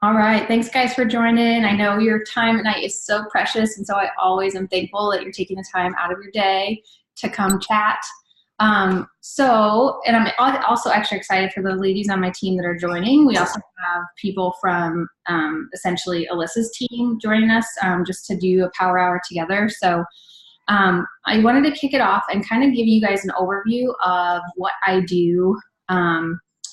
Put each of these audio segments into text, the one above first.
All right. Thanks, guys, for joining. I know your time at night is so precious, and so I always am thankful that you're taking the time out of your day to come chat. And I'm also extra excited for the ladies on my team that are joining. We also have people from essentially Alyssa's team joining us just to do a power hour together. So I wanted to kick it off and kind of give you guys an overview of what I do,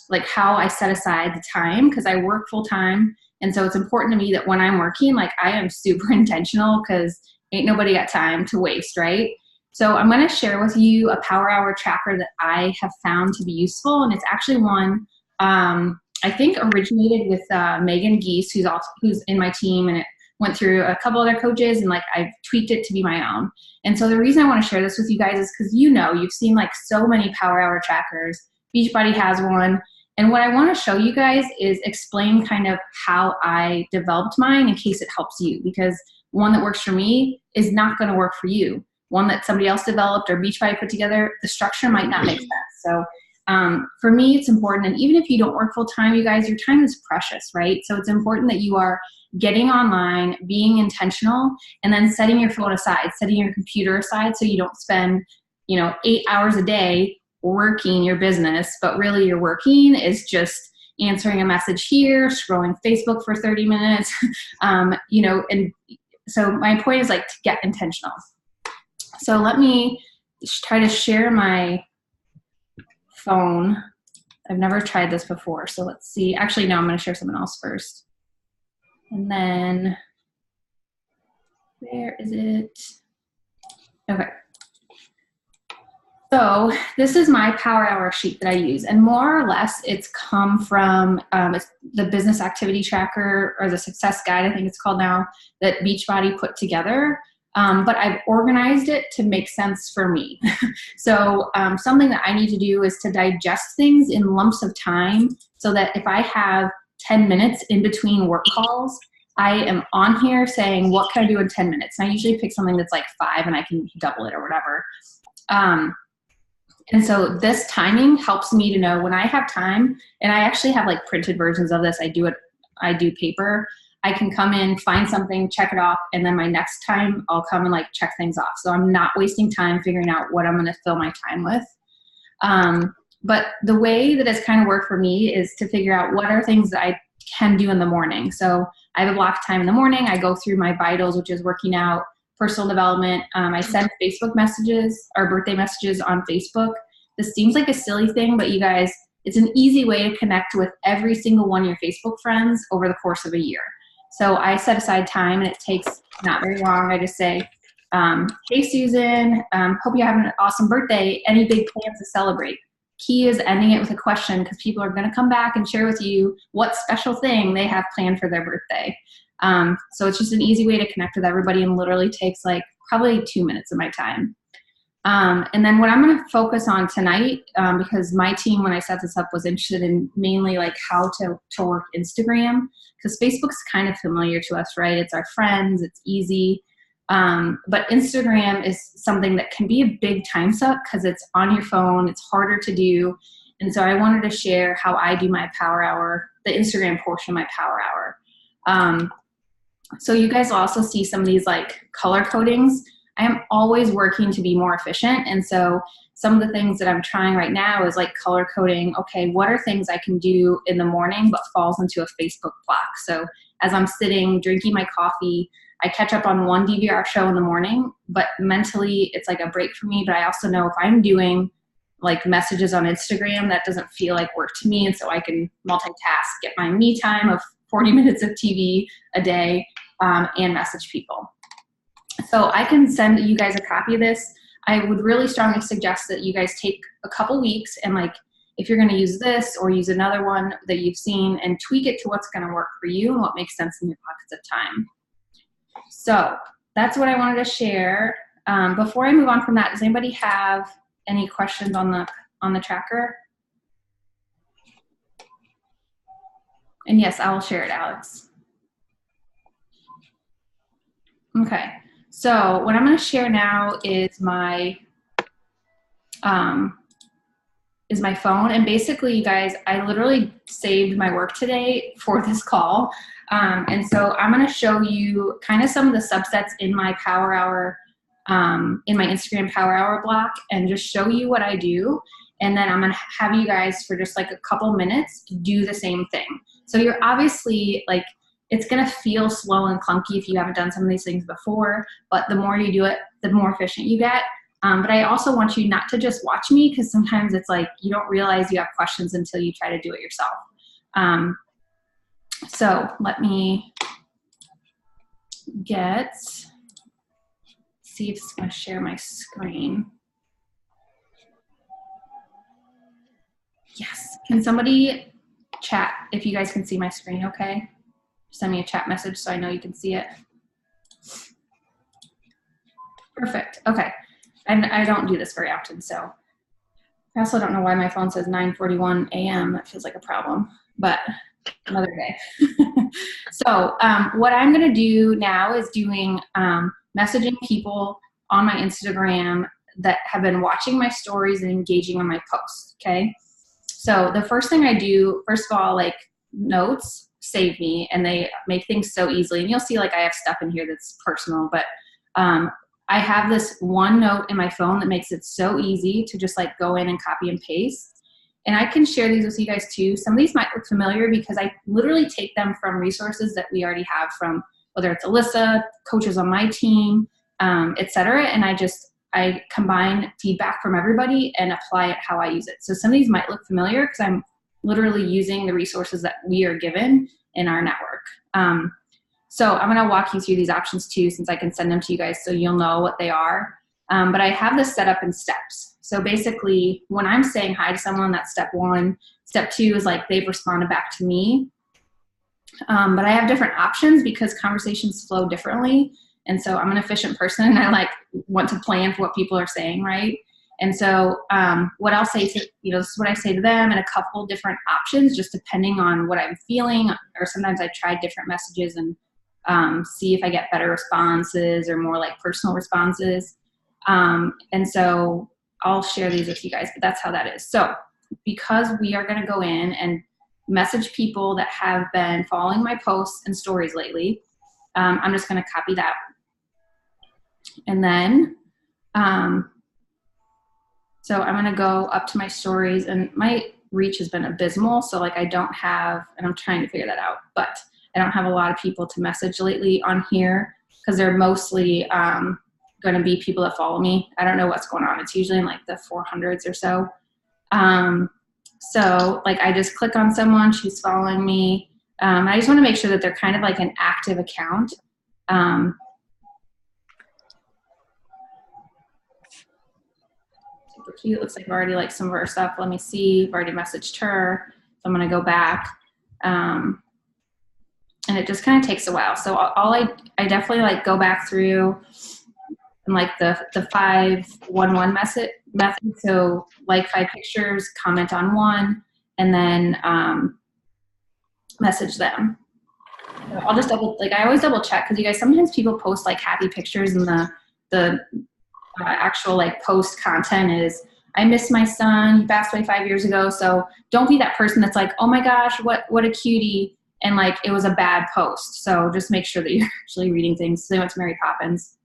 like how I set aside the time, because I work full time. And so it's important to me that when I'm working, like I am super intentional because ain't nobody got time to waste, right? So I'm going to share with you a power hour tracker that I have found to be useful. And it's actually one I think originated with Megan Geese, who's in my team, and it went through a couple other coaches, and like I've tweaked it to be my own. And so the reason I want to share this with you guys is because you've seen like so many power hour trackers. Beachbody has one. And what I want to show you guys is explain kind of how I developed mine in case it helps you, because one that works for me is not going to work for you. One that somebody else developed or Beachbody put together, the structure might not make sense. So for me, it's important. And even if you don't work full time, you guys, your time is precious, right? So it's important that you are getting online, being intentional, and then setting your phone aside, setting your computer aside so you don't spend, 8 hours a day working your business, but really your working is just answering a message here, scrolling Facebook for 30 minutes, and so my point is like to get intentional. So let me try to share my phone. I've never tried this before, so let's see. Actually, no, I'm going to share something else first. And then, where is it? Okay. So this is my power hour sheet that I use, and more or less it's come from it's the business activity tracker, or the success guide, I think it's called now, that Beachbody put together. But I've organized it to make sense for me. So something that I need to do is to digest things in lumps of time so that if I have 10 minutes in between work calls, I am on here saying, what can I do in 10 minutes? And I usually pick something that's like 5 and I can double it or whatever. And so this timing helps me to know when I have time, and I actually have like printed versions of this. I do paper. I can come in, find something, check it off, and then my next time I'll come and like check things off. So I'm not wasting time figuring out what I'm going to fill my time with. But the way that it's kind of worked for me is to figure out what are things that I can do in the morning. So I have a block time in the morning. I go through my vitals, which is working out, personal development. I send Facebook messages or birthday messages on Facebook. This seems like a silly thing, but you guys, it's an easy way to connect with every single one of your Facebook friends over the course of a year. So I set aside time, and it takes not very long. I just say, hey, Susan, hope you're having an awesome birthday. Any big plans to celebrate? Key is ending it with a question, because people are going to come back and share with you what special thing they have planned for their birthday. So it's just an easy way to connect with everybody, and literally takes like probably 2 minutes of my time. And then what I'm going to focus on tonight, because my team, when I set this up, was interested in mainly like how to work Instagram, because Facebook's kind of familiar to us, right? It's our friends, it's easy. But Instagram is something that can be a big time suck because it's on your phone, it's harder to do. And so I wanted to share how I do my power hour, the Instagram portion of my power hour. So you guys will also see some of these like color codings. I am always working to be more efficient. And so some of the things that I'm trying right now is like color coding. Okay, what are things I can do in the morning but falls into a Facebook block? So as I'm sitting, drinking my coffee, I catch up on one DVR show in the morning, but mentally it's like a break for me. But I also know if I'm doing like messages on Instagram, that doesn't feel like work to me. And so I can multitask, get my me time of 40 minutes of TV a day, and message people. So I can send you guys a copy of this. I would really strongly suggest that you guys take a couple weeks and like, if you're going to use this or use another one that you've seen, and tweak it to what's going to work for you and what makes sense in your pockets of time. So that's what I wanted to share. Before I move on from that, does anybody have any questions on the tracker? And yes, I will share it, Alex. Okay. So what I'm going to share now is my is my phone. And basically, you guys, I literally saved my work today for this call. And so I'm going to show you kind of some of the subsets in my Power Hour, in my Instagram Power Hour block, and just show you what I do. And then I'm going to have you guys for just like a couple minutes do the same thing. So you're obviously like, it's going to feel slow and clunky if you haven't done some of these things before, but the more you do it, the more efficient you get. But I also want you not to just watch me, because sometimes it's like you don't realize you have questions until you try to do it yourself. So let me see if it's going to share my screen. Yes. Can somebody chat if you guys can see my screen, okay? Send me a chat message so I know you can see it. Perfect. Okay. And I don't do this very often, so I also don't know why my phone says 9:41 a.m. That feels like a problem, but another day. So what I'm going to do now is doing messaging people on my Instagram that have been watching my stories and engaging on my posts, okay? So the first thing I do, first of all, like notes save me, and they make things so easily. And you'll see like I have stuff in here that's personal, but I have this one note in my phone that makes it so easy to just like go in and copy and paste. And I can share these with you guys too. Some of these might look familiar because I literally take them from resources that we already have from, whether it's Alyssa, coaches on my team, et cetera. And I combine feedback from everybody and apply it how I use it. So some of these might look familiar because I'm literally using the resources that we are given in our network. So I'm going to walk you through these options too, since I can send them to you guys so you'll know what they are. But I have this set up in steps. So basically, when I'm saying hi to someone, that's step one. Step two is like they've responded back to me. But I have different options because conversations flow differently. And so I'm an efficient person, and I like want to plan for what people are saying, right? And so what I'll say to, this is what I say to them, and a couple different options just depending on what I'm feeling. Or sometimes I try different messages and see if I get better responses or more like personal responses. And so I'll share these with you guys, but that's how that is. So because we are going to go in and message people that have been following my posts and stories lately, I'm just going to copy that. And then, so I'm going to go up to my stories, and my reach has been abysmal. So like I don't have, and I'm trying to figure that out, but I don't have a lot of people to message lately on here because they're mostly going to be people that follow me. I don't know what's going on. It's usually in like the 400s or so. So like I just click on someone, she's following me. I just want to make sure that they're kind of like an active account. Super cute. Looks like I've already liked some of her stuff. Let me see. I've already messaged her. So I'm going to go back. And it just kind of takes a while. So I definitely like go back through and like the 5-1-1 method. So like 5 pictures, comment on one, and then message them. So I'll just I always double check, because you guys, sometimes people post like happy pictures, and the actual like post content is, I miss my son, he passed away 5 years ago. So don't be that person that's like, oh my gosh, what a cutie. And like, it was a bad post. So just make sure that you're actually reading things. Same with Mary Poppins.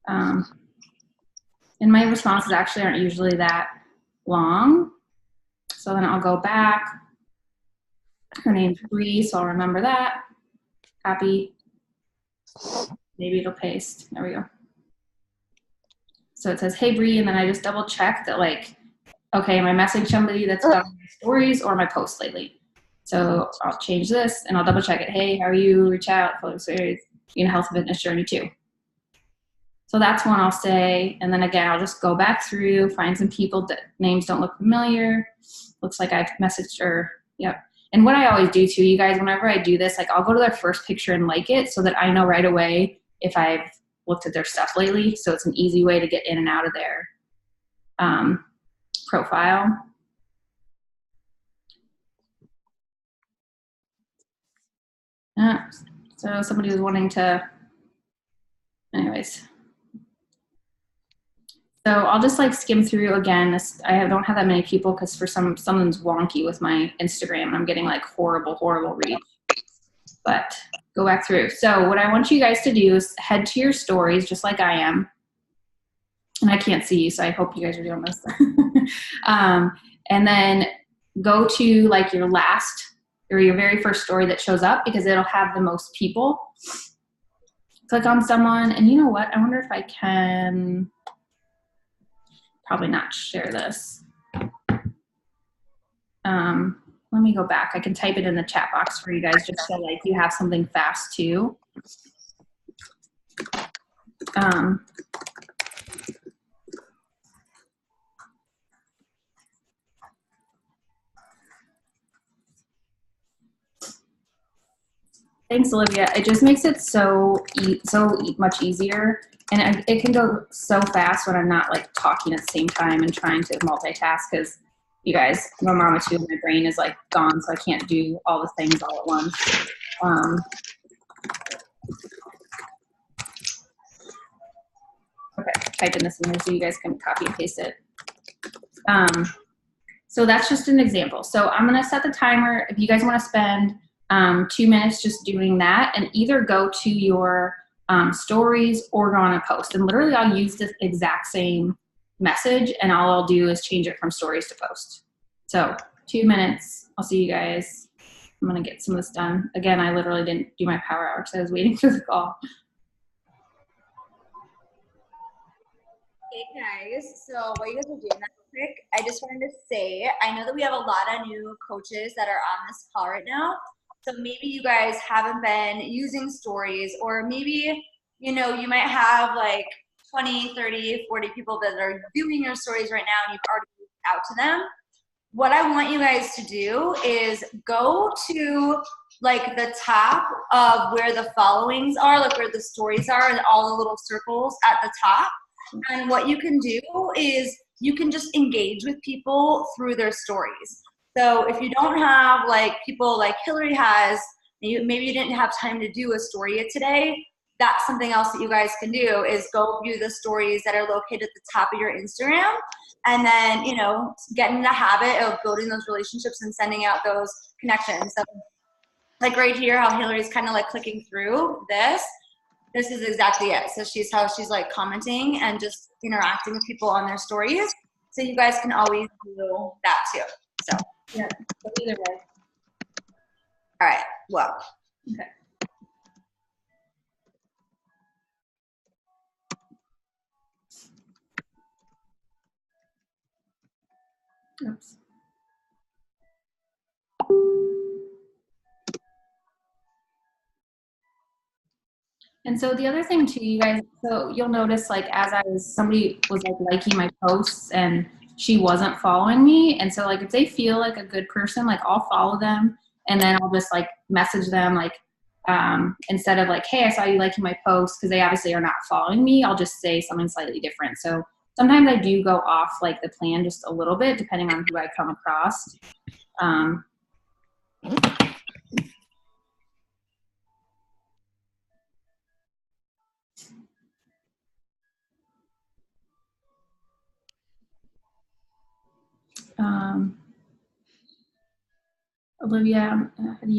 And my responses actually aren't usually that long. So then I'll go back. Her name's Bree, so I'll remember that. Copy. Maybe it'll paste. There we go. So it says, hey Bree, and then I just double check that like, okay, am I messaging somebody that's done my stories or my posts lately? So I'll change this and I'll double check it. Hey, how are you? Reach out, follow series, health and fitness journey too. So that's one I'll say. And then again, I'll just go back through, find some people that names don't look familiar. Looks like I've messaged her. Yep. And what I always do too, you guys, whenever I do this, like I'll go to their first picture and like it so that I know right away if I've looked at their stuff lately. So it's an easy way to get in and out of their profile. So somebody was wanting to, anyways. So I'll just like skim through again. I don't have that many people because for someone's wonky with my Instagram and I'm getting like horrible reach. But go back through. So what I want you guys to do is head to your stories just like I am. And I can't see you, so I hope you guys are doing this. And then go to like your last or your very first story that shows up because it'll have the most people. Click on someone, and you know what? I wonder if I can probably not share this. Let me go back. I can type it in the chat box for you guys just so like you have something fast too. Thanks, Olivia. It just makes it so much easier, and it can go so fast when I'm not like talking at the same time and trying to multitask. Because you guys, I'm a mama too. My brain is like gone, so I can't do all the things all at once. Okay, typing this in here so you guys can copy and paste it. So that's just an example. So I'm gonna set the timer. If you guys want to spend 2 minutes just doing that, and either go to your stories or go on a post. And literally I'll use the exact same message and all I'll do is change it from stories to post. So 2 minutes, I'll see you guys. I'm gonna get some of this done. Again, I literally didn't do my power hour because I was waiting for the call. Hey guys, so while you guys are doing that real quick, I just wanted to say, I know that we have a lot of new coaches that are on this call right now. So maybe you guys haven't been using stories, or maybe, you know, you might have like 20, 30, 40 people that are viewing your stories right now and you've already reached out to them. What I want you guys to do is go to like the top of where the followings are, like where the stories are and all the little circles at the top. And what you can do is you can just engage with people through their stories. So if you don't have like people like Hillary has, maybe you didn't have time to do a story yet today, that's something else that you guys can do is go view the stories that are located at the top of your Instagram, and then, you know, get in the habit of building those relationships and sending out those connections. So like right here, how Hillary's kind of like clicking through this is exactly it. So she's like commenting and just interacting with people on their stories. So you guys can always do that too. So yeah, either way. All right. Well. Okay. Oops. And so the other thing too, you guys, so you'll notice like somebody was like liking my posts and she wasn't following me. And so like if they feel like a good person, like I'll follow them and then I'll just like message them like instead of like, hey, I saw you liking my post, because they obviously are not following me, I'll just say something slightly different. So sometimes I do go off like the plan just a little bit depending on who I come across. Olivia, how do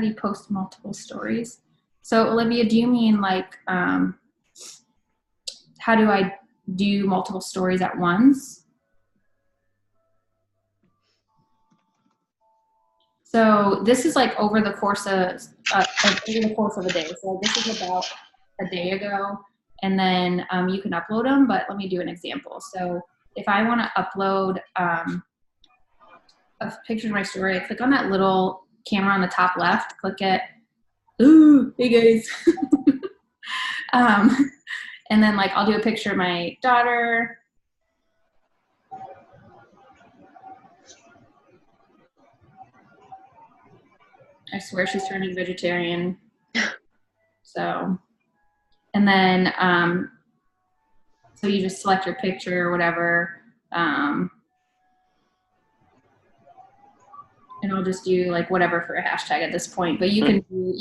you post multiple stories? So Olivia, do you mean like, how do I do multiple stories at once? So this is like over the course of a day. So this is about a day ago, and then you can upload them, but let me do an example. So if I want to upload a picture of my story, I click on that little camera on the top left, click it, ooh, hey guys. And then like I'll do a picture of my daughter. I swear she's turning vegetarian. So, and then, so you just select your picture or whatever. And I'll just do like whatever for a hashtag at this point, but you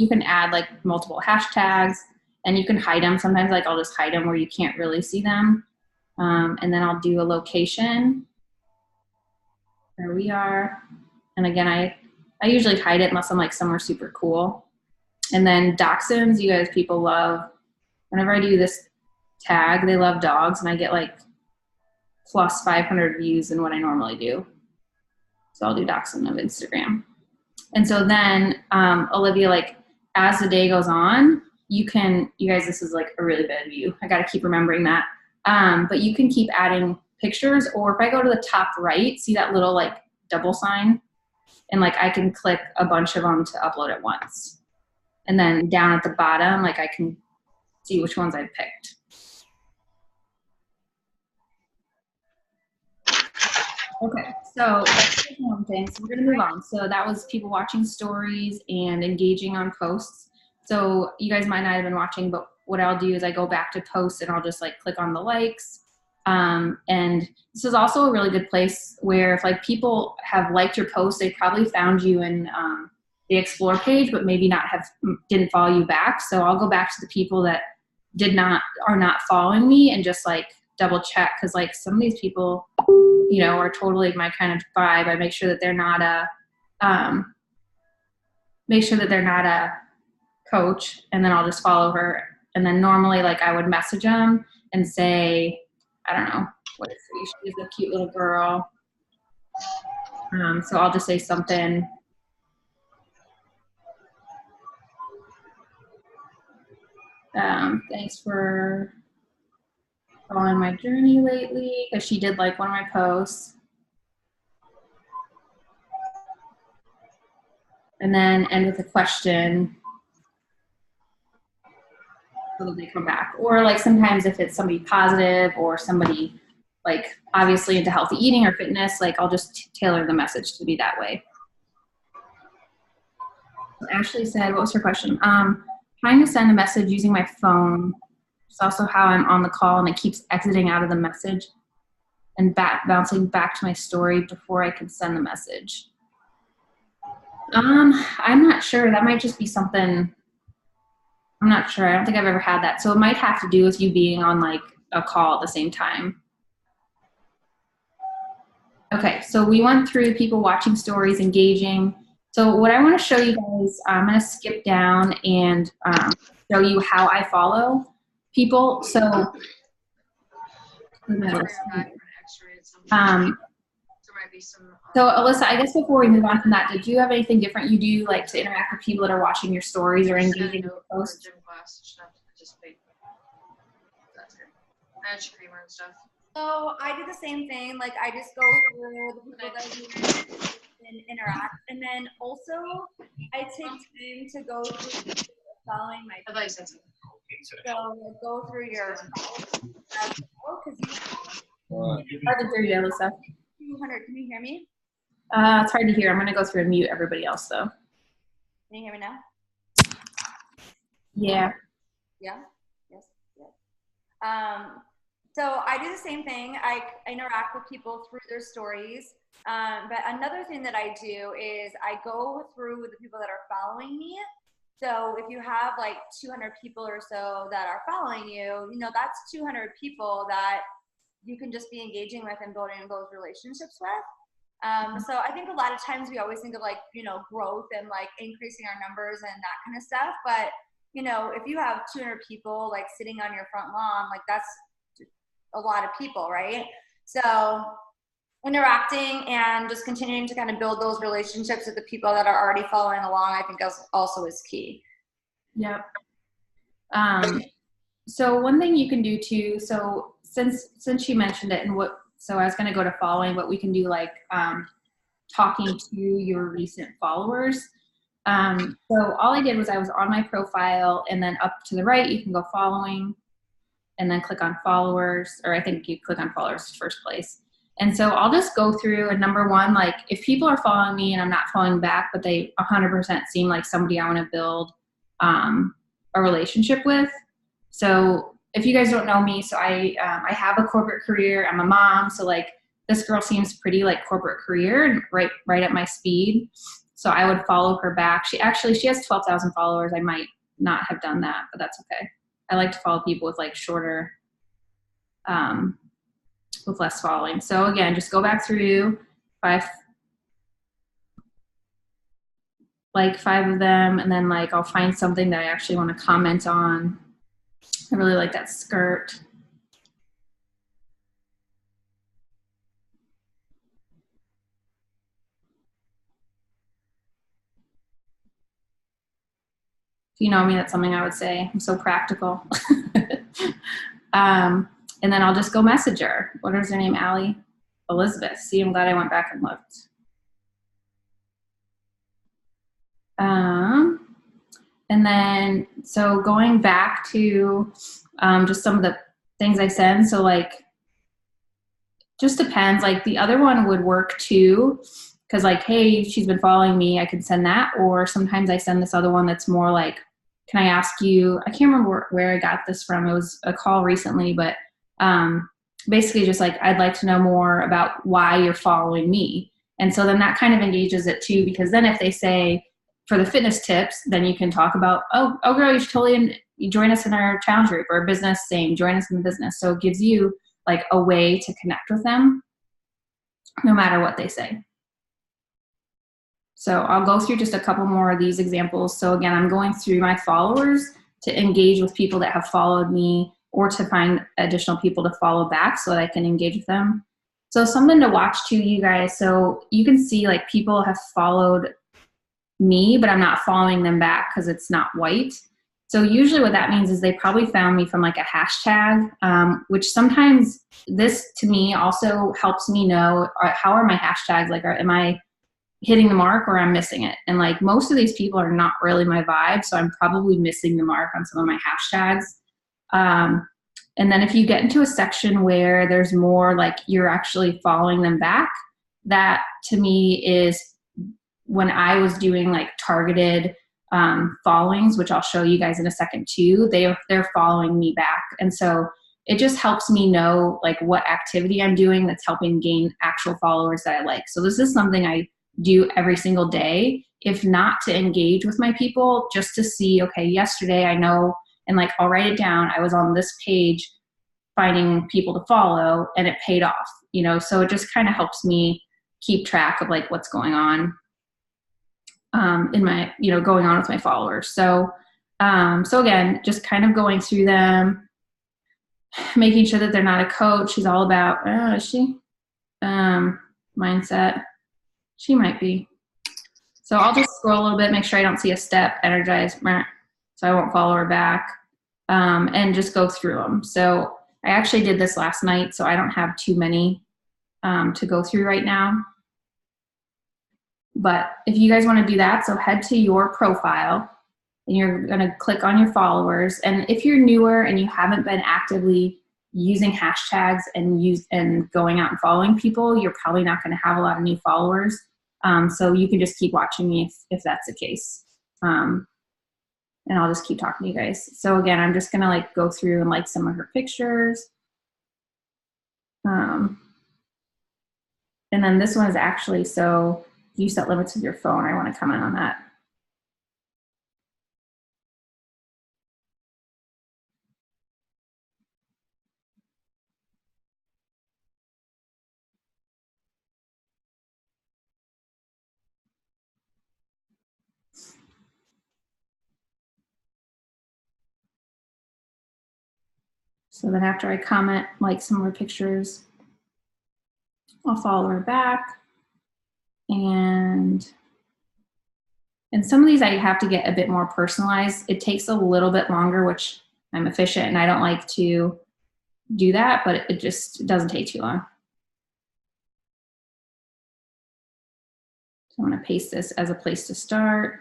can add like multiple hashtags and you can hide them. Sometimes like I'll just hide them where you can't really see them. And then I'll do a location. There we are. And again, I usually hide it unless I'm like somewhere super cool. And then dachshunds, you guys, people love, whenever I do this tag, they love dogs, and I get like plus 500 views than what I normally do. So I'll do dachshund of Instagram. And so then, Olivia, like as the day goes on, you guys, this is like a really bad view. I got to keep remembering that. But you can keep adding pictures, or if I go to the top right, see that little like double sign? And like I can click a bunch of them to upload at once. And then down at the bottom, like I can see which ones I picked. Okay, so that's one thing. So we're gonna move on. So that was people watching stories and engaging on posts. So you guys might not have been watching, but what I'll do is I go back to posts and I'll just like click on the likes. And this is also a really good place where if like people have liked your post, they probably found you in the explore page, but maybe didn't follow you back. So I'll go back to the people that are not following me and just like double check. Cause like some of these people, you know, are totally my kind of vibe. I make sure that they're not a coach, and then I'll just follow her. And then normally like I would message them and say, I don't know, what is she? She's a cute little girl. So I'll just say something. Thanks for following my journey lately, because she did like one of my posts. And then end with a question so that they come back. Or like sometimes if it's somebody positive or somebody like obviously into healthy eating or fitness, like I'll just tailor the message to be that way. Ashley said, what was her question? Trying to send a message using my phone. It's also how I'm on the call and it keeps exiting out of the message and bouncing back to my story before I can send the message. I'm not sure. That might just be something. I'm not sure. I don't think I've ever had that. So it might have to do with you being on like a call at the same time. Okay, so we went through people watching stories, engaging. So what I want to show you guys, I'm going to skip down and show you how I follow people. So Alyssa, I guess before we move on from that, did you have anything different you do like to interact with people that are watching your stories or engaging with posts? Gym class, and creamer and stuff. So I do the same thing. Like I just go through the people that and interact, and then also I take time to go through following my. So go through your. Because hard to hear you, Alyssa. 200. Can you hear me? It's hard to hear. I'm gonna go through and mute everybody else though. Can you hear me now? Yeah. Yeah. Yes. Yes. So I do the same thing. I interact with people through their stories. But another thing that I do is I go through the people that are following me. So if you have like 200 people or so that are following you, you know, that's 200 people that you can just be engaging with and building those relationships with. So I think a lot of times we always think of like, you know, growth and like increasing our numbers and that kind of stuff. But, you know, if you have 200 people like sitting on your front lawn, like that's a lot of people, right? So interacting and just continuing to kind of build those relationships with the people that are already following along, I think also is key. Yep. So one thing you can do too, so since you mentioned it, so I was going to go to following, but we can do like talking to your recent followers. So all I did was I was on my profile, and then up to the right you can go following, and then click on followers, or I think you click on followers first place. And so I'll just go through, and number one, like if people are following me and I'm not following back, but they 100% seem like somebody I want to build a relationship with. So if you guys don't know me, so I have a corporate career. I'm a mom. So like this girl seems pretty like corporate career and right at my speed. So I would follow her back. She has 12,000 followers. I might not have done that, but that's okay. I like to follow people with like shorter with less following. So again, just go back through five of them, and then like I'll find something that I actually want to comment on. I really like that skirt. If you know me, that's something I would say. I'm so practical. And then I'll just go message her. What is her name? Allie? Elizabeth. See, I'm glad I went back and looked. And then, so going back to just some of the things I send. So like, just depends. Like the other one would work too. Cause like, hey, she's been following me. I could send that. Or sometimes I send this other one that's more like, can I ask you, I can't remember where I got this from. It was a call recently, but basically just like, I'd like to know more about why you're following me. And so then that kind of engages it too, because then if they say for the fitness tips, then you can talk about, oh girl, you should totally join us in our challenge group, or business saying, join us in the business. So it gives you like a way to connect with them no matter what they say. So I'll go through just a couple more of these examples. So again, I'm going through my followers to engage with people that have followed me, or to find additional people to follow back so that I can engage with them. So something to watch too, you guys. So you can see like people have followed me, but I'm not following them back because it's not white. So usually what that means is they probably found me from like a hashtag, which sometimes this to me also helps me know how are my hashtags, like am I hitting the mark or I'm missing it? And like most of these people are not really my vibe, so I'm probably missing the mark on some of my hashtags. And then if you get into a section where there's more like you're actually following them back, that to me is when I was doing like targeted followings, which I'll show you guys in a second too, they're following me back. And so it just helps me know like what activity I'm doing that's helping gain actual followers that I like. So this is something I do every single day, if not to engage with my people, just to see, okay, yesterday I know, and like I'll write it down, I was on this page finding people to follow and it paid off, you know. So it just kind of helps me keep track of like what's going on in my, you know, going on with my followers. So so again, just kind of going through them, making sure that they're not a coach. She's all about is she mindset. She might be. So I'll just scroll a little bit, make sure I don't see a step, energize, so I won't follow her back, and just go through them. So I actually did this last night, so I don't have too many to go through right now. But if you guys want to do that, so head to your profile, and you're going to click on your followers. And if you're newer and you haven't been actively using hashtags and going out and following people, you're probably not going to have a lot of new followers. So you can just keep watching me if that's the case. And I'll just keep talking to you guys. So again, I'm just going to like go through and like some of her pictures. And then this one is actually, so you set limits with your phone. I want to comment on that. So then after I comment, like some of her pictures, I'll follow her back. And some of these I have to get a bit more personalized. It takes a little bit longer, which I'm efficient and I don't like to do that, but it just doesn't take too long. So I'm going to paste this as a place to start.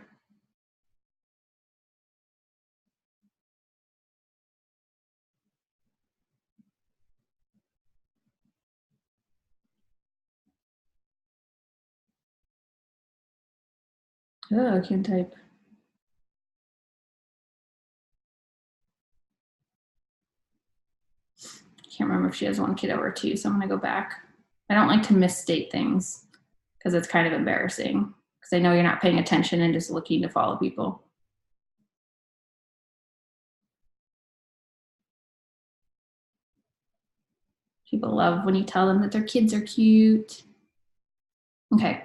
Oh, I can't type. Can't remember if she has one kid over 2, so I'm going to go back. I don't like to misstate things because it's kind of embarrassing because I know you're not paying attention and just looking to follow people. People love when you tell them that their kids are cute. Okay.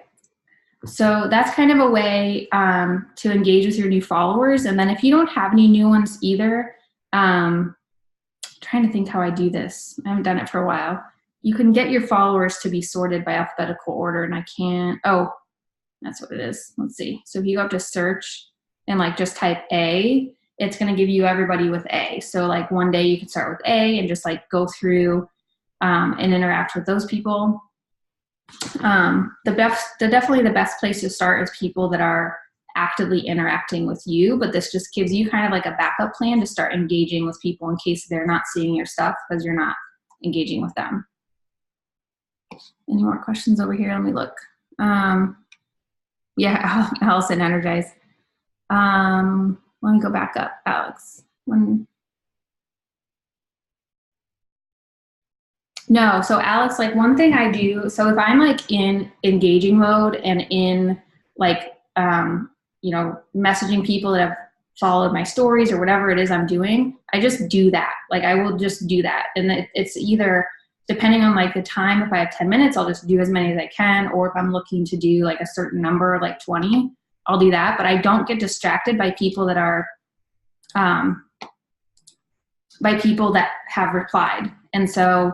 So that's kind of a way to engage with your new followers. And then if you don't have any new ones either, trying to think how I do this. I haven't done it for a while. You can get your followers to be sorted by alphabetical order, and I can't. Oh, that's what it is. Let's see. So if you go up to search and like just type A, it's going to give you everybody with A. So like one day you can start with A and just like go through and interact with those people. Definitely the best place to start is people that are actively interacting with you, but this just gives you kind of like a backup plan to start engaging with people in case they're not seeing your stuff because you're not engaging with them. Any more questions over here? Let me look. Yeah, Allison, energize. Let me go back up, Alex. No, so Alex, like one thing I do, so if I'm like in engaging mode and in like, messaging people that have followed my stories or whatever it is I'm doing, I just do that. Like I will just do that. And it's either depending on like the time, if I have 10 minutes, I'll just do as many as I can. Or if I'm looking to do like a certain number, like 20, I'll do that. But I don't get distracted by people that are, by people that have replied. And so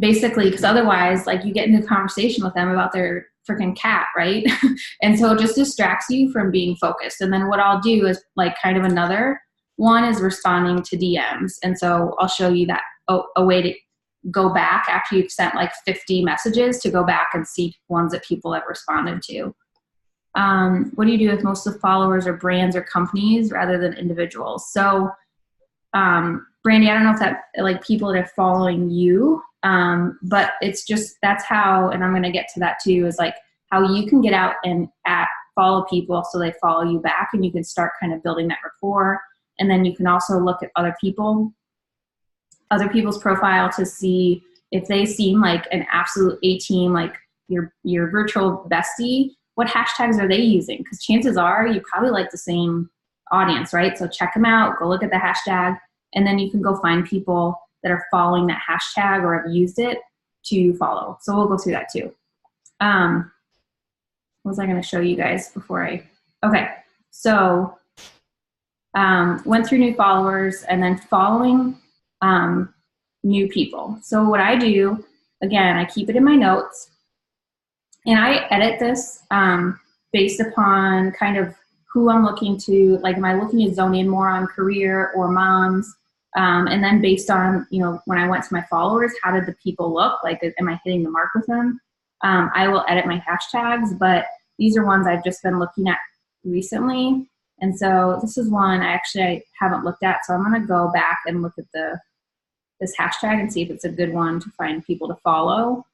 basically, because otherwise, like you get into a conversation with them about their freaking cat, right? And so it just distracts you from being focused. And then what I'll do is like kind of another one is responding to DMs. And so I'll show you that a way to go back after you've sent like 50 messages to go back and see ones that people have responded to. What do you do if most of the followers are brands or companies rather than individuals? So, Brandy, I don't know if that like people that are following you, but it's just, that's how, and I'm going to get to that too, is like how you can get out and follow people so they follow you back, and you can start kind of building that rapport. And then you can also look at other people's profile to see if they seem like an absolute A-team, like your virtual bestie, what hashtags are they using? Because chances are you probably like the same audience, right? So check them out, go look at the hashtag, and then you can go find people that are following that hashtag or have used it to follow. So we'll go through that too. What was I going to show you guys before okay. So went through new followers and then following new people. So what I do, again, I keep it in my notes and I edit this based upon kind of who I'm looking to, like, am I looking to zone in more on career or moms? And then based on, when I went to my followers, how did the people look? Like, am I hitting the mark with them? I will edit my hashtags, but these are ones I've just been looking at recently. And so this is one I haven't looked at. So I'm going to go back and look at this hashtag and see if it's a good one to find people to follow.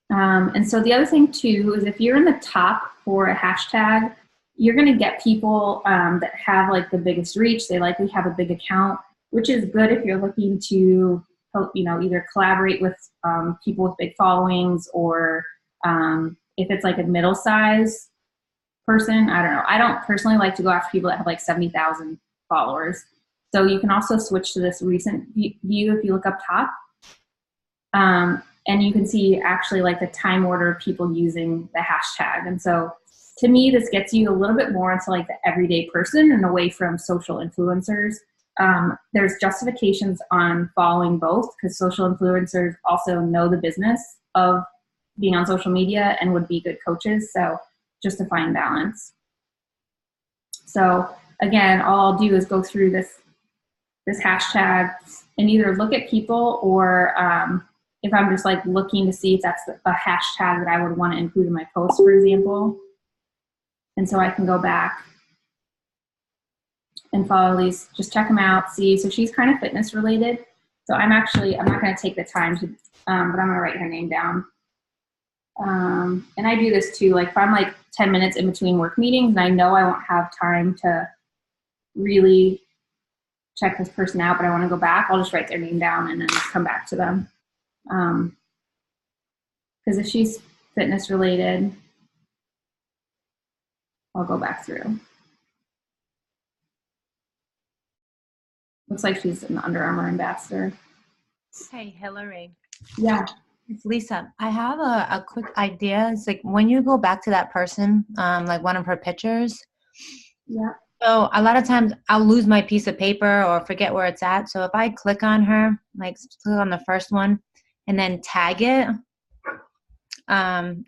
And so the other thing too is if you're in the top for a hashtag, you're going to get people that have like the biggest reach. They likely have a big account, which is good if you're looking to help, either collaborate with people with big followings, or if it's like a middle size person, I don't know. I don't personally like to go after people that have like 70,000 followers. So you can also switch to this recent view if you look up top. And you can see actually like the time order of people using the hashtag. And so to me, this gets you a little bit more into like the everyday person and away from social influencers. There's justifications on following both, because social influencers also know the business of being on social media and would be good coaches. So just to find balance. So again, all I'll do is go through this hashtag and either look at people, or if I'm just like looking to see if that's a hashtag that I would want to include in my post, for example. And so I can go back and follow these, just check them out, see. So she's kind of fitness related. So I'm not going to take the time to, but I'm going to write her name down. And I do this too, like if I'm like 10 minutes in between work meetings and I know I won't have time to really check this person out, but I want to go back, I'll just write their name down and then come back to them. Because if she's fitness related, I'll go back through. Looks like she's an Under Armour ambassador. Hey, Hillary. Yeah. It's Lisa. I have a quick idea. It's like when you go back to that person, like one of her pictures. Yeah. So a lot of times I'll lose my piece of paper or forget where it's at. So if I click on her, like click on the first one and then tag it,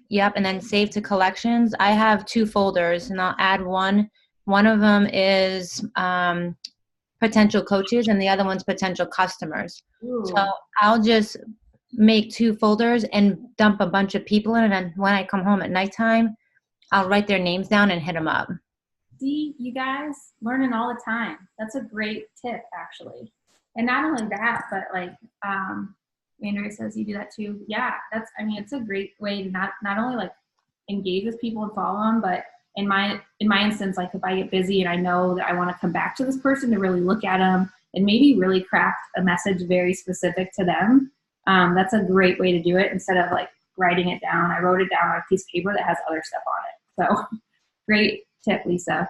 yep, and then save to collections. I have 2 folders and I'll add one. One of them is potential coaches and the other one's potential customers. Ooh. So I'll just make 2 folders and dump a bunch of people in it. And when I come home at nighttime, I'll write their names down and hit them up. See, you guys learning all the time. That's a great tip, actually. And not only that, but like Andrea says, you do that too. Yeah, it's a great way to not only like engage with people and follow them, but in my instance, like if I get busy and I know that I want to come back to this person to really look at them and maybe really craft a message very specific to them, that's a great way to do it instead of like writing it down. I wrote it down on a piece of paper that has other stuff on it. So great tip, Lisa.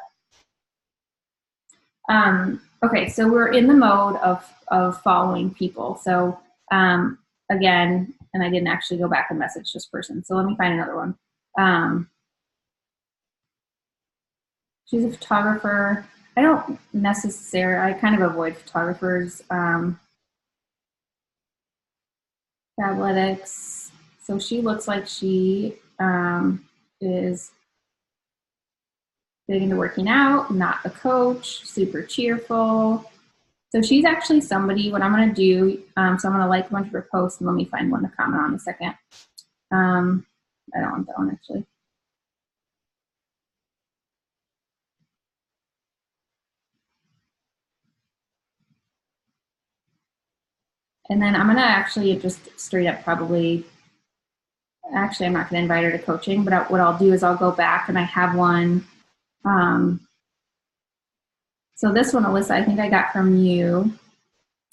Okay, so we're in the mode of following people. So again, and I didn't actually go back and message this person. So let me find another one. She's a photographer. I don't necessarily, I kind of avoid photographers. Fabletics. So she looks like she is big into working out, not a coach, super cheerful. So she's actually somebody, what I'm going to do, so I'm going to like a bunch of her posts and let me find one to comment on in a second. I don't want that one actually. And then I'm going to actually just straight up probably, actually I'm not going to invite her to coaching, but what I'll do is I'll go back and I have one. So this one, Alyssa, I think I got from you.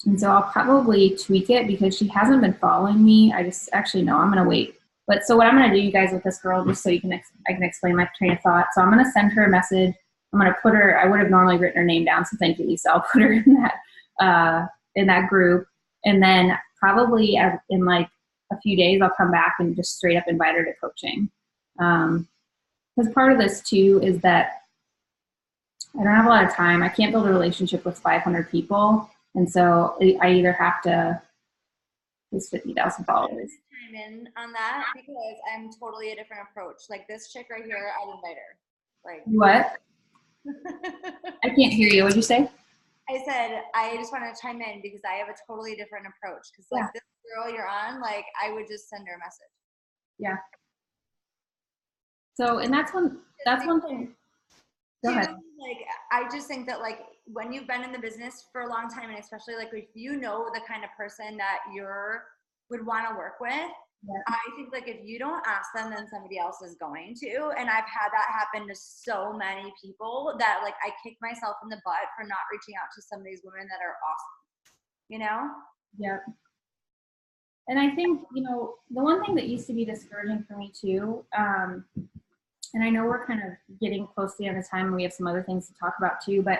And so I'll probably tweak it because she hasn't been following me. I just actually, no, I'm going to wait. But so what I'm going to do, you guys, with this girl, just so I can explain my train of thought. So I'm going to send her a message. I'm going to put her, I would have normally written her name down. So thank you, Lisa. I'll put her in that group. And then probably in like a few days, I'll come back and just straight up invite her to coaching. Because part of this too is that I don't have a lot of time. I can't build a relationship with 500 people. And so I either have to, there's 50,000 followers. Chime in on that because I'm totally a different approach. Like this chick right here, I'd invite her. Like what? I can't hear you. What'd you say? I said I just want to chime in because I have a totally different approach. Because like this girl you're on, like I would just send her a message. Yeah. So and that's one thing. Go ahead. Like I just think that like when you've been in the business for a long time, and especially like if you know the kind of person that would want to work with, I think like if you don't ask them, then somebody else is going to. And I've had that happen to so many people that like I kick myself in the butt for not reaching out to some of these women that are awesome. You know? Yeah. And I think, the one thing that used to be discouraging for me too, and I know we're kind of getting close to the end of time and we have some other things to talk about too, but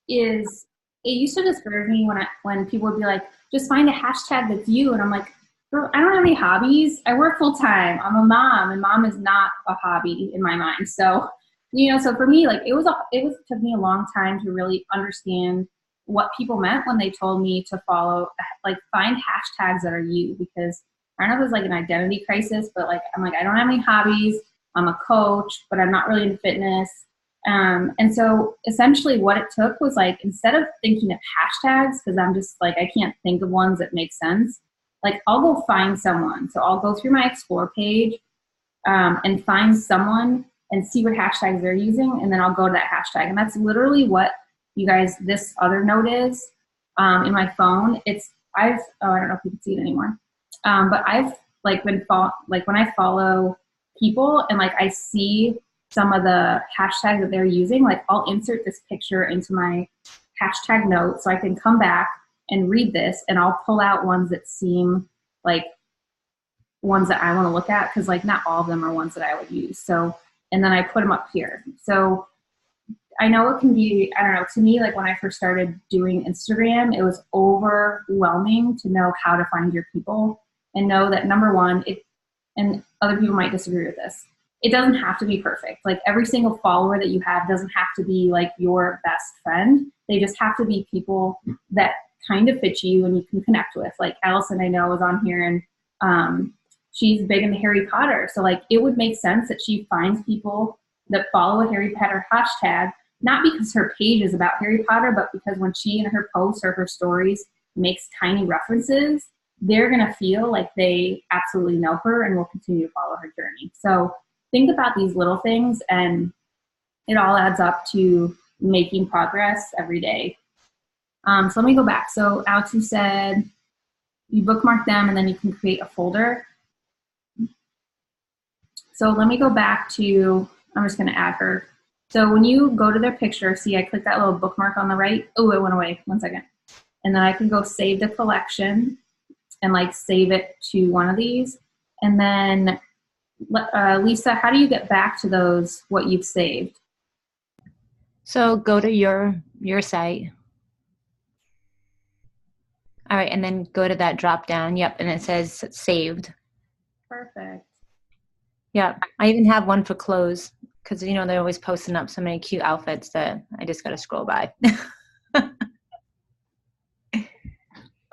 is it used to discourage me when people would be like, just find a hashtag that's you. And I'm like, girl, I don't have any hobbies. I work full time. I'm a mom and mom is not a hobby in my mind. So, so for me, like it took me a long time to really understand what people meant when they told me to follow, like find hashtags that are you, because I don't know if it's like an identity crisis, but like, I'm like, I don't have any hobbies. I'm a coach, but I'm not really into fitness. And so essentially what it took was like, instead of thinking of hashtags, because I'm just like, I can't think of ones that make sense, like I'll go find someone. So I'll go through my explore page and find someone and see what hashtags they're using. And then I'll go to that hashtag. And that's literally what you guys, this other note is in my phone. I don't know if you can see it anymore. But I've like when I follow people and like I see some of the hashtags that they're using, like I'll insert this picture into my hashtag note so I can come back and read this and I'll pull out ones that seem like ones that I want to look at, because like not all of them are ones that I would use. So, and then I put them up here. So I know it can be, I don't know, to me, like when I first started doing Instagram, it was overwhelming to know how to find your people and know that number one, and other people might disagree with this, it doesn't have to be perfect. Like every single follower that you have doesn't have to be like your best friend. They just have to be people that kind of fit you and you can connect with. Like Allison, I know, is on here and she's big into Harry Potter. So like it would make sense that she finds people that follow a Harry Potter hashtag, not because her page is about Harry Potter, but because when she in her posts or her stories makes tiny references, they're going to feel like they absolutely know her and will continue to follow her journey. So think about these little things and it all adds up to making progress every day. So let me go back. So Alex, you said you bookmark them and then you can create a folder. So let me go back to, I'm just going to add her. So when you go to their picture, see I clicked that little bookmark on the right. Oh, it went away. 1 second. And then I can go save the collection and like save it to one of these. And then Lisa, how do you get back to those, what you've saved? So go to your site. All right, and then go to that drop down. Yep, and it says saved. Perfect. Yeah, I even have one for clothes because, you know, they're always posting up so many cute outfits that I just got to scroll by.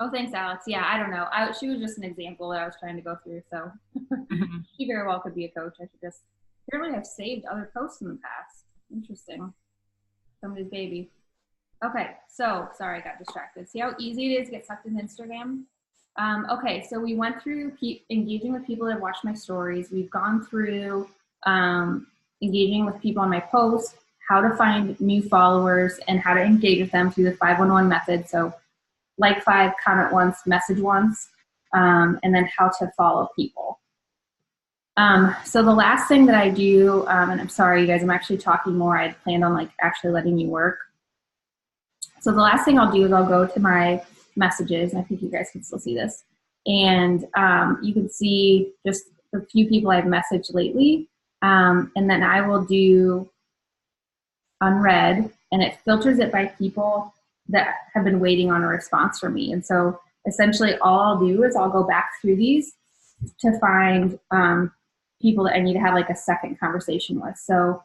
Oh, thanks, Alex. Yeah, I don't know. She was just an example that I was trying to go through. So she very well could be a coach. I should just, apparently I've saved other posts in the past. Interesting. Somebody's baby. Okay, so sorry, I got distracted. See how easy it is to get sucked into Instagram? Okay, so we went through engaging with people that have watched my stories. We've gone through engaging with people on my posts, how to find new followers, and how to engage with them through the 511 method. So like 5, comment once, message once, and then how to follow people. So the last thing that I do, and I'm sorry, you guys, I'm actually talking more. I had planned on like actually letting you work. So the last thing I'll do is I'll go to my messages, and I think you guys can still see this. And you can see just a few people I've messaged lately. And then I will do unread, and it filters it by people that have been waiting on a response from me. And so essentially all I'll do is I'll go back through these to find people that I need to have like a second conversation with. So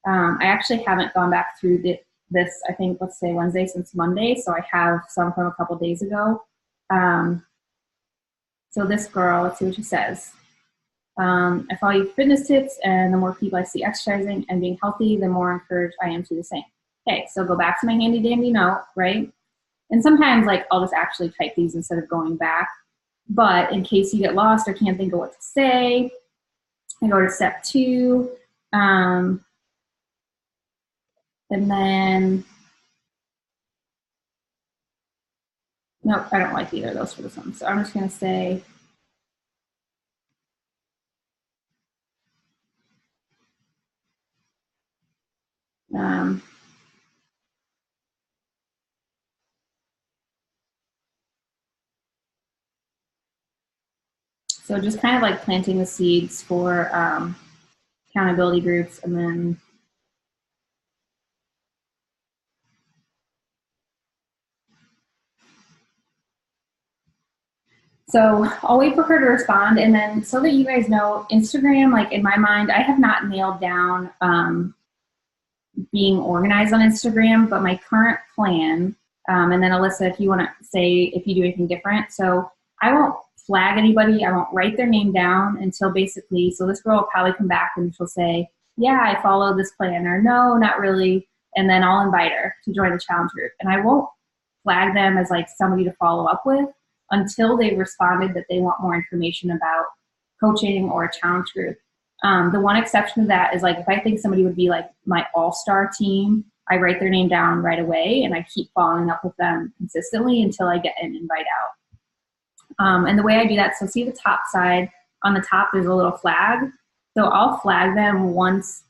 I actually haven't gone back through this, I think, let's say Wednesday since Monday. So I have some from a couple days ago. So this girl, let's see what she says. I follow you fitness tips, and the more people I see exercising and being healthy, the more encouraged I am to do the same. Okay, so go back to my handy dandy note, right? And sometimes like I'll just actually type these instead of going back. But in case you get lost or can't think of what to say, I go to step 2. And then, nope, I don't like either of those for this one. So I'm just going to say, so just kind of like planting the seeds for accountability groups. And then so I'll wait for her to respond. And then so that you guys know, Instagram, like in my mind, I have not nailed down being organized on Instagram, but my current plan, and then Alyssa, if you want to say if you do anything different. So I won't flag anybody. I won't write their name down until basically, so this girl will probably come back and she'll say, yeah, I follow this plan, or no, not really. And then I'll invite her to join the challenge group. And I won't flag them as like somebody to follow up with until they've responded that they want more information about coaching or a challenge group. The one exception to that is like if I think somebody would be like my all-star team, I write their name down right away and I keep following up with them consistently until I get an invite out. And the way I do that, so see the top side, on the top there's a little flag. So I'll flag them once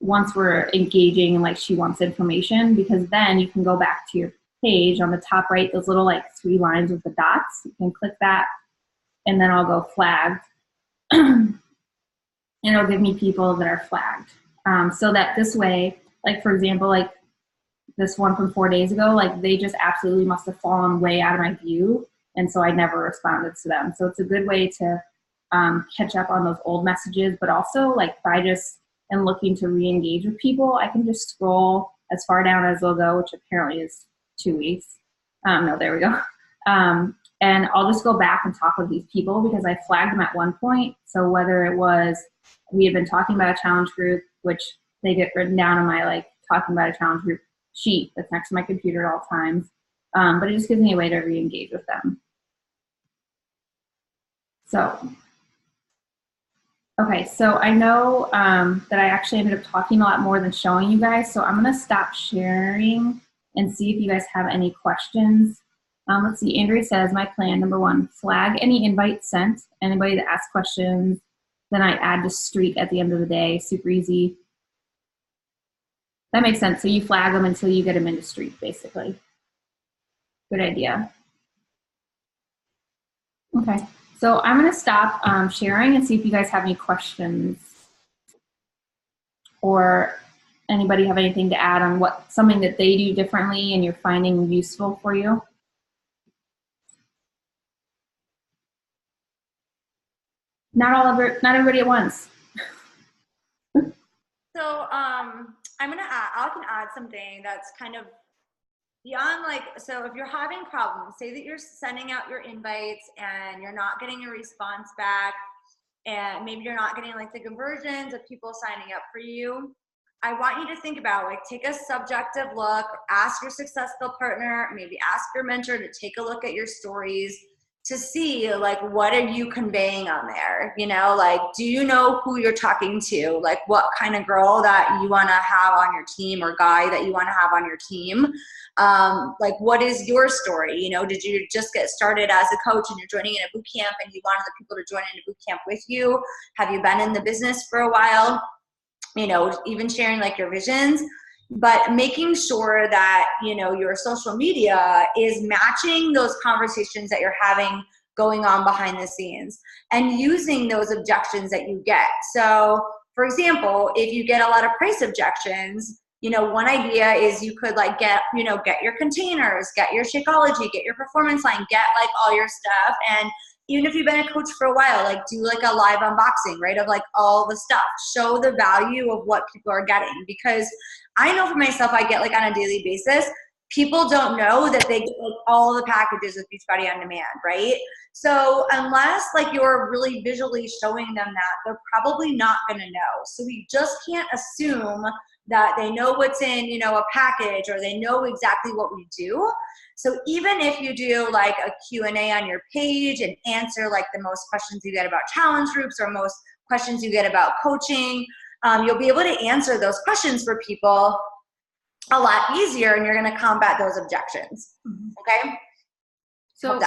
we're engaging and like she wants information, because then you can go back to your page on the top right, those little like 3 lines with the dots. You can click that and then I'll go flagged. And it'll give me people that are flagged. So that this way, like, for example, like this one from 4 days ago, like they just absolutely must have fallen way out of my view. And so I never responded to them. So it's a good way to catch up on those old messages, but also like by just and looking to re-engage with people, I can just scroll as far down as they'll go, which apparently is 2 weeks. No, there we go. And I'll just go back and talk with these people because I flagged them at one point. So whether it was we had been talking about a challenge group, which they get written down on my like talking about a challenge group sheet that's next to my computer at all times. But it just gives me a way to re-engage with them. So, okay, so I know that I actually ended up talking a lot more than showing you guys. So I'm gonna stop sharing and see if you guys have any questions. Let's see, Andrea says, my plan, number 1, flag any invites sent. Anybody that asks questions, then I add to streak at the end of the day, super easy. That makes sense. So you flag them until you get them into streak, basically. Good idea. Okay, so I'm gonna stop sharing and see if you guys have any questions or anybody have anything to add on what something that they do differently and you're finding useful for you. Not everybody at once. So I can add something that's kind of beyond like, so if you're having problems, say that you're sending out your invites and you're not getting a response back and maybe you're not getting like the conversions of people signing up for you. I want you to think about like, take a subjective look, ask your successful partner, maybe ask your mentor to take a look at your stories to see like, what are you conveying on there? You know, like, do you know who you're talking to? Like what kind of girl that you want to have on your team or guy that you want to have on your team? Like, what is your story? You know, did you just get started as a coach and you're joining in a boot camp and you wanted the people to join in a boot camp with you? Have you been in the business for a while? You know, even sharing like your visions, but making sure that, you know, your social media is matching those conversations that you're having going on behind the scenes and using those objections that you get. So for example, if you get a lot of price objections, you know, one idea is you could like get your containers, get your Shakeology, get your performance line, get like all your stuff. And even if you've been a coach for a while, like do like a live unboxing, right? Of like all the stuff, show the value of what people are getting. Because I know for myself, I get like on a daily basis, people don't know that they get like all the packages with Beachbody On Demand, right? So unless like you're really visually showing them that, they're probably not gonna know. So we just can't assume that they know what's in, you know, a package or they know exactly what we do. So even if you do like a Q&A on your page and answer like the most questions you get about challenge groups or most questions you get about coaching, you'll be able to answer those questions for people a lot easier and you're gonna combat those objections, okay? So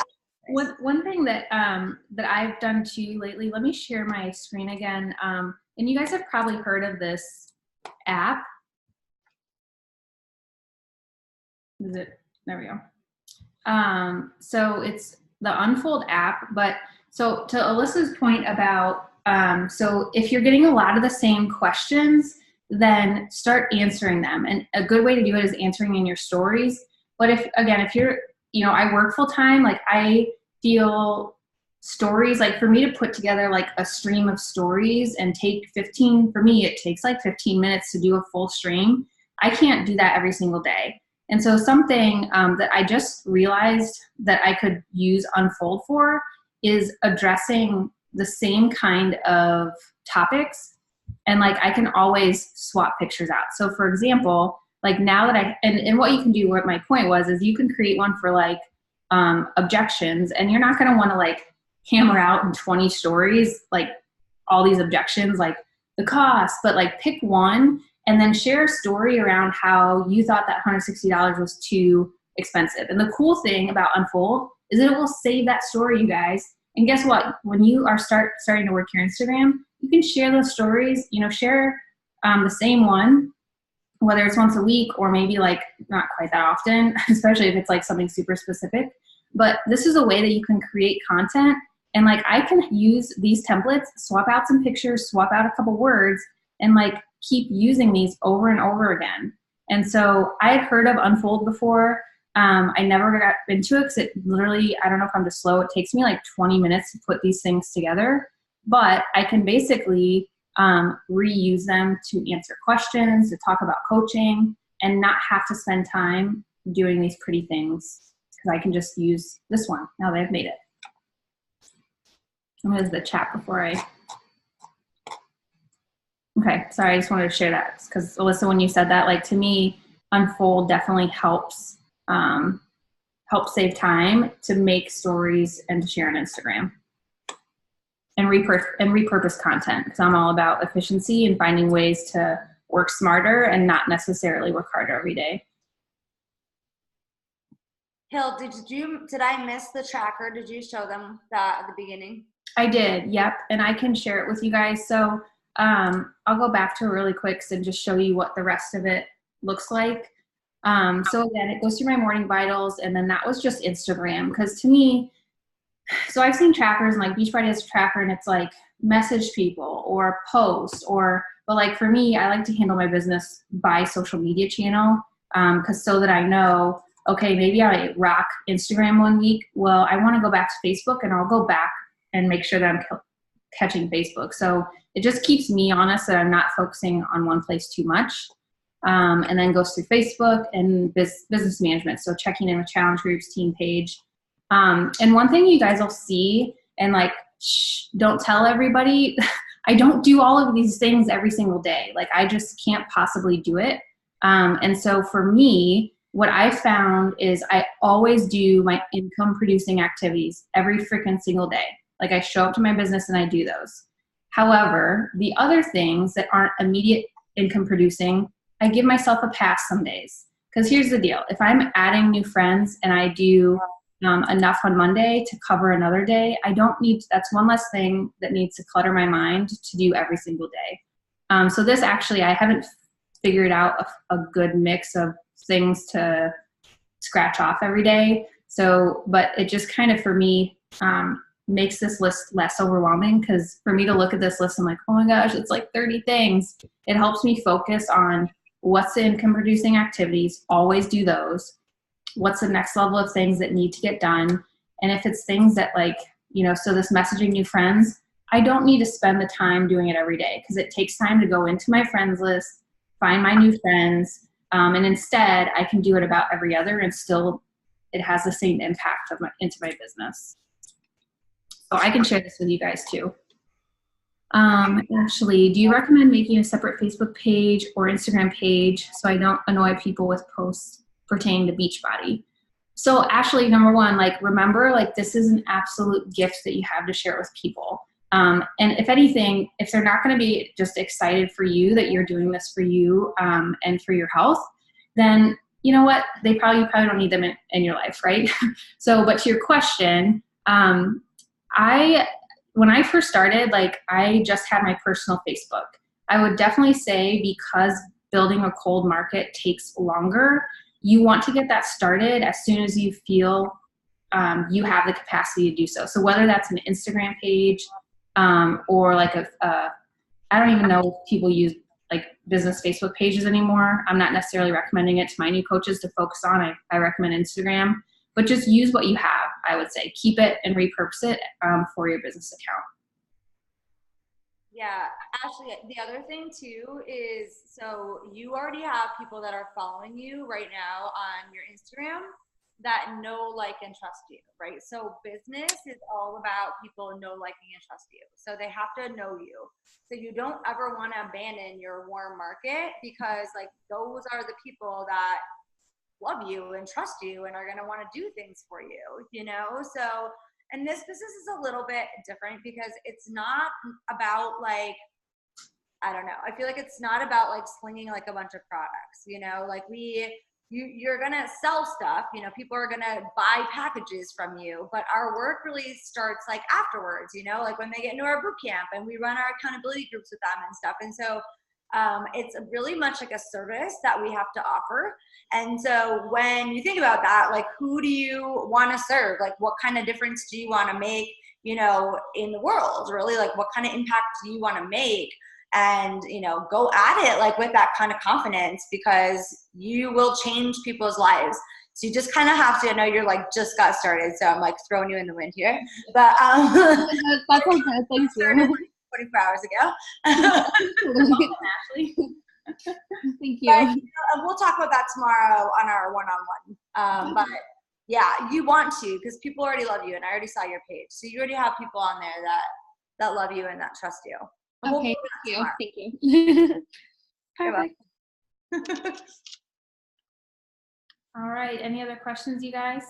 one thing that that I've done too lately, let me share my screen again. And you guys have probably heard of this app. Is it, there we go. So it's the Unfold app, but so to Alyssa's point about, so if you're getting a lot of the same questions, then start answering them. And a good way to do it is answering in your stories. But if you're, you know, I work full time, like I feel stories, like for me to put together like a stream of stories and take for me, it takes like 15 minutes to do a full stream. I can't do that every single day. And so something that I just realized that I could use Unfold for is addressing the same kind of topics. And like, I can always swap pictures out. So for example, like now that and what you can do, what my point was, is you can create one for like objections, and you're not going to want to like hammer out in 20 stories, like all these objections, like the cost, but like pick one and then share a story around how you thought that $160 was too expensive. And the cool thing about Unfold is that it will save that story, you guys. And guess what? When you are starting to work your Instagram, you can share those stories, you know, share the same one, whether it's once a week or maybe like not quite that often, especially if it's like something super specific. But this is a way that you can create content. And like, I can use these templates, swap out some pictures, swap out a couple words, and like keep using these over and over again. And so I had heard of Unfold before. I never got into it because it literally, I don't know if I'm just slow, it takes me like 20 minutes to put these things together. But I can basically reuse them to answer questions, to talk about coaching, and not have to spend time doing these pretty things because I can just use this one now that I've made it. I'm going to the chat before I... Okay, sorry, I just wanted to share that because Alyssa, when you said that, like to me, Unfold definitely helps save time to make stories and to share on Instagram and repurpose content because I'm all about efficiency and finding ways to work smarter and not necessarily work harder every day. Hill, did I miss the tracker? Did you show them that at the beginning? I did, yep, and I can share it with you guys. So I'll go back to it really quick and just show you what the rest of it looks like. So again, it goes through my morning vitals, and then that was just Instagram. Because to me, so I've seen trackers, and like Beachbody has a tracker, and it's like message people or post, but like for me, I like to handle my business by social media channel, because so that I know, okay, maybe I rock Instagram one week. Well, I want to go back to Facebook, and I'll go back and make sure that I'm catching Facebook. So it just keeps me honest that I'm not focusing on one place too much. And then goes through Facebook and business management. So checking in with challenge groups, team page. And one thing you guys will see, and like, don't tell everybody, I don't do all of these things every single day. Like I just can't possibly do it. And so for me, what I found is I always do my income producing activities every freaking single day. Like I show up to my business and I do those. However, the other things that aren't immediate income producing, I give myself a pass some days. Because here's the deal. If I'm adding new friends and I do enough on Monday to cover another day, I don't need, that's one less thing that needs to clutter my mind to do every single day. So this actually, I haven't figured out a good mix of things to scratch off every day. So, but it just kind of, for me, makes this list less overwhelming, because for me to look at this list, I'm like, oh my gosh, it's like 30 things. It helps me focus on what's the income producing activities, always do those. What's the next level of things that need to get done? And if it's things that like, you know, so this messaging new friends, I don't need to spend the time doing it every day, because it takes time to go into my friends list, find my new friends, and instead I can do it about every other, and still it has the same impact into my business. So I can share this with you guys too. Actually, do you recommend making a separate Facebook page or Instagram page so I don't annoy people with posts pertaining to Beachbody? So Ashley, number one, like remember, like this is an absolute gift that you have to share with people. And if anything, if they're not going to be just excited for you that you're doing this for you and for your health, then you know what? You probably don't need them in your life, right? So, but to your question, when I first started, like I just had my personal Facebook. I would definitely say, because building a cold market takes longer, you want to get that started as soon as you feel you have the capacity to do so. So whether that's an Instagram page or like I don't even know if people use like business Facebook pages anymore. I'm not necessarily recommending it to my new coaches to focus on. I recommend Instagram. But just use what you have, I would say. Keep it and repurpose it for your business account. Yeah, Ashley, the other thing too is, so you already have people that are following you right now on your Instagram that know, like, and trust you, right? So business is all about people know, liking, and trust you. So they have to know you. So you don't ever want to abandon your warm market, because like those are the people that love you and trust you and are going to want to do things for you, you know? So, and this business is a little bit different because it's not about like, I don't know. I feel like it's not about like slinging like a bunch of products, you know, like you're going to sell stuff, you know, people are going to buy packages from you, but our work really starts like afterwards, you know, like when they get into our boot camp and we run our accountability groups with them and stuff. And so it's really much like a service that we have to offer. And so when you think about that, like who do you want to serve? Like what kind of difference do you want to make, you know, in the world? Really, like what kind of impact do you want to make? and, you know, go at it like with that kind of confidence, because you will change people's lives. So you just kind of have to, I know you're like just got started, so I'm like throwing you in the wind here, but That's okay. Thank you. 24 hours ago. Ashley. Thank you. But, we'll talk about that tomorrow on our one-on-one. But yeah, you want to, because people already love you, and I already saw your page. So you already have people on there that love you and that trust you. And Okay, we'll thank you. Perfect. All right, any other questions, you guys?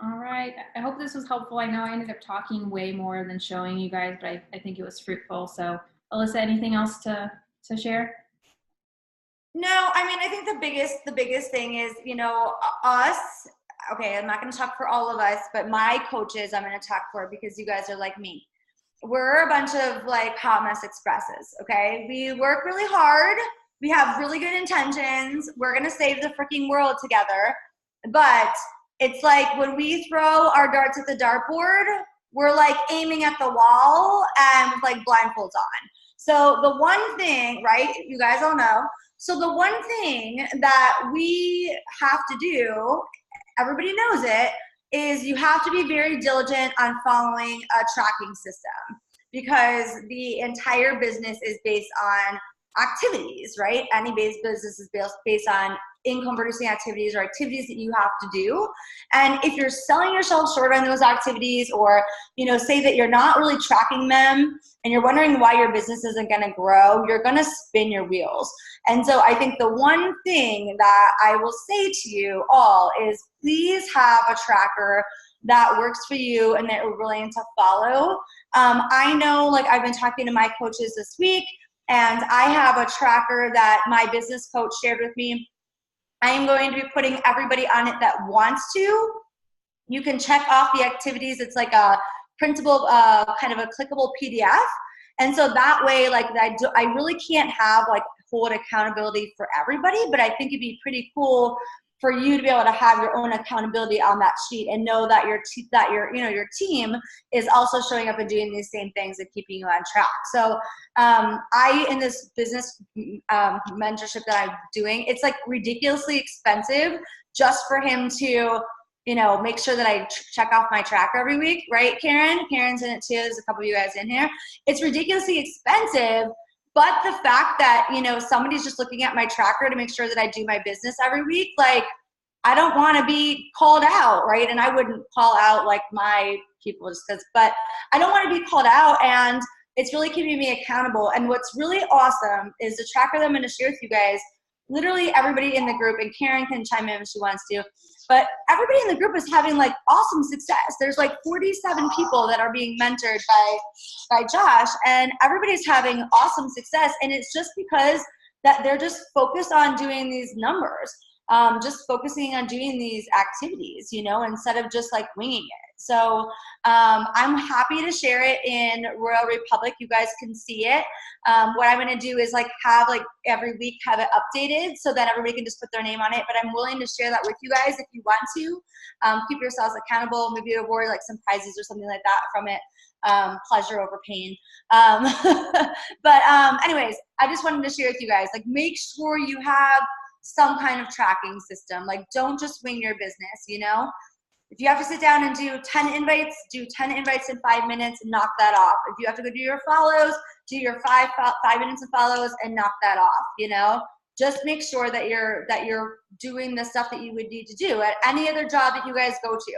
All right, I hope this was helpful. I know I ended up talking way more than showing you guys, but I think it was fruitful. So Alyssa, anything else to share? No, I mean, I think the biggest thing is, you know, us, okay, I'm not going to talk for all of us, but my coaches I'm going to talk for, because you guys are like me. We're a bunch of like hot mess expresses, okay? We work really hard. We have really good intentions. We're going to save the freaking world together. But it's like when we throw our darts at the dartboard, we're like aiming at the wall and with like blindfolds on. So the one thing, right, you guys all know, so the one thing that we have to do, everybody knows it, is you have to be very diligent on following a tracking system, because the entire business is based on activities, right? Any business is based on income producing activities or activities that you have to do. And if you're selling yourself short on those activities, or, you know, say that you're not really tracking them and you're wondering why your business isn't going to grow, you're going to spin your wheels. And so I think the one thing that I will say to you all is, please have a tracker that works for you and that you're willing to follow. I know, like, I've been talking to my coaches this week, and I have a tracker that my business coach shared with me. I am going to be putting everybody on it that wants to. You can check off the activities. It's like a printable, kind of a clickable PDF. And so that way, like, I really can't have like hold accountability for everybody, but I think it'd be pretty cool for you to be able to have your own accountability on that sheet and know that your team is also showing up and doing these same things and keeping you on track. So in this business mentorship that I'm doing, it's like ridiculously expensive just for him to, you know, make sure that I check off my tracker every week, right, Karen? Karen's in it too. There's a couple of you guys in here. It's ridiculously expensive. But the fact that, you know, somebody's just looking at my tracker to make sure that I do my business every week, like, I don't want to be called out, right? And I wouldn't call out like my people just because, but I don't want to be called out, and it's really keeping me accountable. And what's really awesome is the tracker that I'm going to share with you guys. Literally everybody in the group, and Karen can chime in if she wants to, but everybody in the group is having like awesome success. There's like 47 people that are being mentored by Josh, and everybody's having awesome success. And it's just because that they're just focused on doing these numbers, just focusing on doing these activities, you know, instead of just like winging it. So I'm happy to share it in Royal Republic. You guys can see it. What I'm going to do is like have like every week have it updated so that everybody can just put their name on it. But I'm willing to share that with you guys if you want to. Keep yourselves accountable. Maybe award like some prizes or something like that from it. Pleasure over pain. But anyways, I just wanted to share with you guys, like, make sure you have some kind of tracking system. Like, don't just wing your business, you know? If you have to sit down and do 10 invites, do 10 invites in 5 minutes and knock that off. If you have to go do your follows, do your 5 minutes of follows and knock that off, you know? Just make sure that you're doing the stuff that you would need to do at any other job that you guys go to,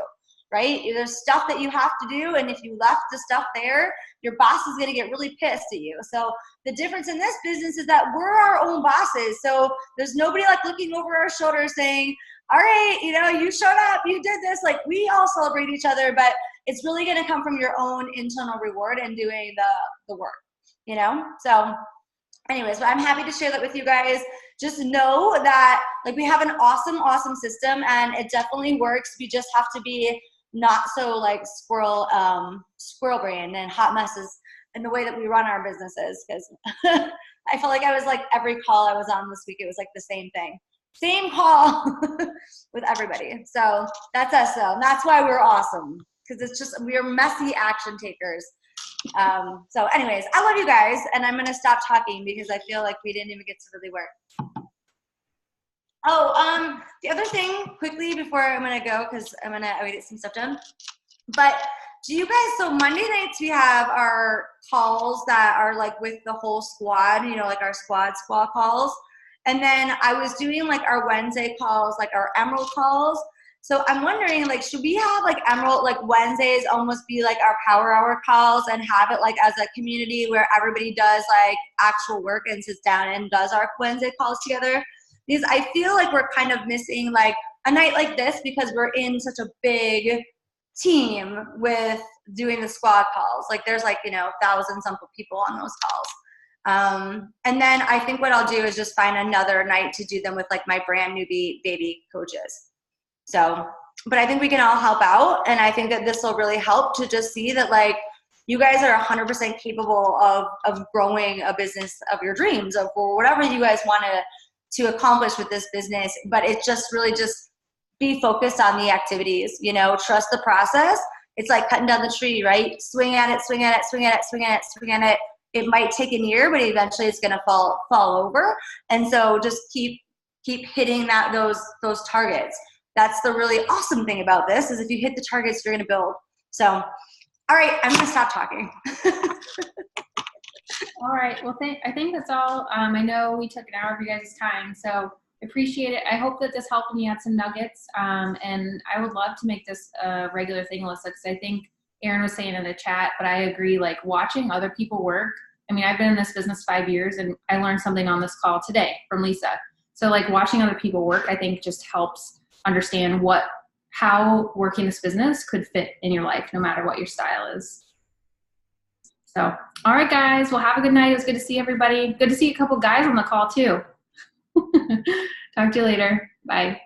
right? There's stuff that you have to do, and if you left the stuff there, your boss is gonna get really pissed at you. So the difference in this business is that we're our own bosses. So there's nobody like looking over our shoulder saying, all right, you know, you showed up, you did this. Like, we all celebrate each other, but it's really gonna come from your own internal reward and doing the work, you know? So anyways, but I'm happy to share that with you guys. Just know that, like, we have an awesome system, and it definitely works. We just have to be not so like squirrel brain and hot messes in the way that we run our businesses, because I felt like I was like, every call I was on this week, it was like the same thing. Same call with everybody. So that's us though. And that's why we're awesome, because it's just, we're messy action takers. So anyways, I love you guys, and I'm going to stop talking because I feel like we didn't even get to really work. Oh, the other thing quickly before I'm going to go, because I'm going to get some stuff done. But do you guys, so Monday nights we have our calls that are like with the whole squad, you know, like our squad calls. And then I was doing like our Wednesday calls, like our Emerald calls. So I'm wondering, like, should we have like Emerald, like Wednesdays almost be like our power hour calls and have it like as a community where everybody does like actual work and sits down and does our Wednesday calls together? Because I feel like we're kind of missing like a night like this because we're in such a big team with doing the squad calls. Like there's like, you know, thousands of people on those calls. And then I think what I'll do is just find another night to do them with like my brand new baby coaches. So, but I think we can all help out. And I think that this will really help to just see that like you guys are 100% capable of growing a business of your dreams or whatever you guys want to accomplish with this business. But it's just really just be focused on the activities, you know, trust the process. It's like cutting down the tree, right? Swing at it, swing at it, swing at it, swing at it, swing at it. It might take a year, but eventually it's going to fall over. And so just keep hitting those targets. That's the really awesome thing about this is if you hit the targets, you're going to build. So, all right, I'm going to stop talking. All right. Well, I think that's all. I know we took an hour of you guys' time, so appreciate it. I hope that this helped and you had some nuggets. And I would love to make this a regular thing, Alyssa, because I think Erin was saying in the chat, but I agree, like watching other people work. I mean, I've been in this business 5 years and I learned something on this call today from Lisa. So like watching other people work, I think just helps understand how working this business could fit in your life, no matter what your style is. So, all right, guys. Well, have a good night. It was good to see everybody. Good to see a couple guys on the call too. Talk to you later. Bye.